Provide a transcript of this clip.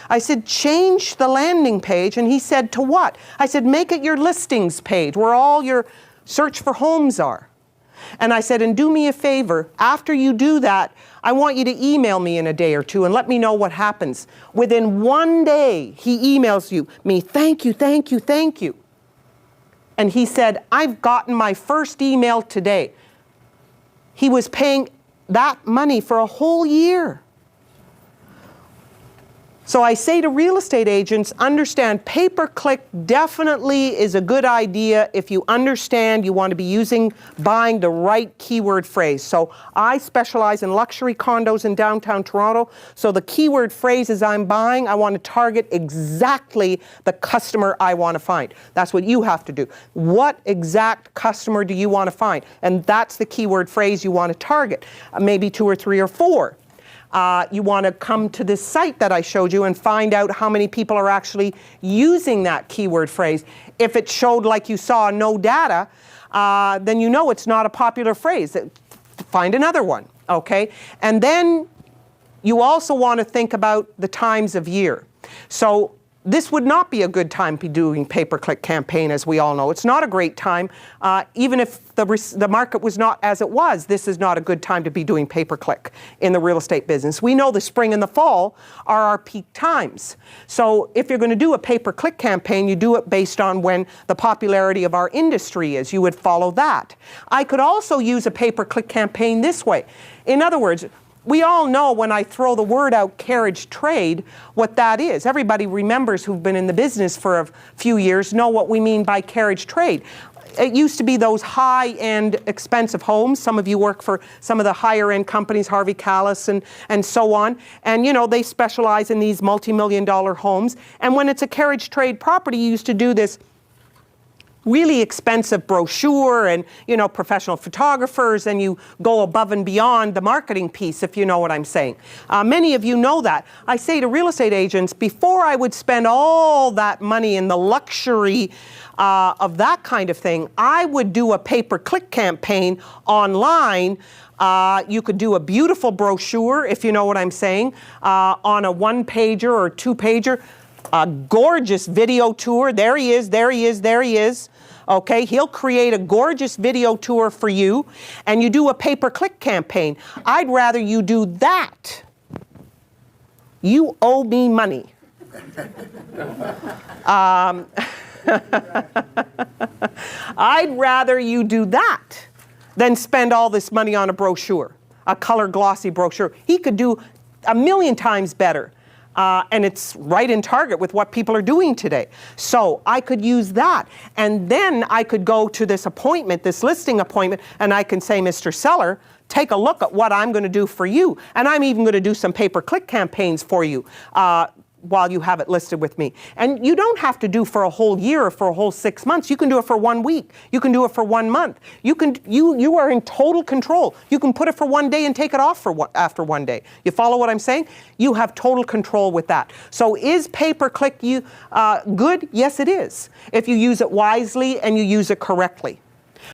I said, change the landing page. And he said, to what? I said, make it your listings page where all your search for homes are. And I said, and do me a favor, after you do that, I want you to email me in a day or two and let me know what happens. Within 1 day, he emails me, thank you, thank you, thank you. And he said, I've gotten my first email today. He was paying that money for a whole year. So I say to real estate agents, understand pay-per-click definitely is a good idea if you understand you want to be buying the right keyword phrase. So I specialize in luxury condos in downtown Toronto. So the keyword phrases I'm buying, I want to target exactly the customer I want to find. That's what you have to do. What exact customer do you want to find? And that's the keyword phrase you want to target. Maybe 2 or 3 or 4. You want to come to this site that I showed you and find out how many people are actually using that keyword phrase. If it showed, like you saw, no data, then you know it's not a popular phrase. Find another one, okay? And then you also want to think about the times of year. So this would not be a good time to be doing pay-per-click campaign, as we all know. It's not a great time. Even if the market was not as it was, this is not a good time to be doing pay-per-click in the real estate business. We know the spring and the fall are our peak times. So if you're going to do a pay-per-click campaign, you do it based on when the popularity of our industry is. You would follow that. I could also use a pay-per-click campaign this way. In other words, we all know when I throw the word out, carriage trade, what that is. Everybody remembers who've been in the business for a few years know what we mean by carriage trade. It used to be those high-end, expensive homes. Some of you work for some of the higher-end companies, Harvey Callis and so on. And, you know, they specialize in these multi-million-dollar homes. And when it's a carriage trade property, you used to do this really expensive brochure and, you know, professional photographers, and you go above and beyond the marketing piece, if you know what I'm saying. Many of you know that. I say to real estate agents, before I would spend all that money in the luxury of that kind of thing, I would do a pay-per-click campaign online. You could do a beautiful brochure, if you know what I'm saying, on a 1-pager or 2-pager, a gorgeous video tour. There he is, there he is, there he is. Okay, he'll create a gorgeous video tour for you, and you do a pay-per-click campaign. I'd rather you do that. You owe me money. I'd rather you do that than spend all this money on a brochure, a color glossy brochure. He could do 1,000,000 times better. And it's right in target with what people are doing today. So I could use that. And then I could go to this appointment, this listing appointment, and I can say, Mr. Seller, take a look at what I'm going to do for you. And I'm even going to do some pay-per-click campaigns for you while you have it listed with me. And you don't have to do for a whole year or for a whole 6 months. You can do it for 1 week. You can do it for 1 month. You are in total control. You can put it for 1 day and take it off after 1 day. You follow what I'm saying? You have total control with that. So is pay-per-click good? Yes, it is, if you use it wisely and you use it correctly.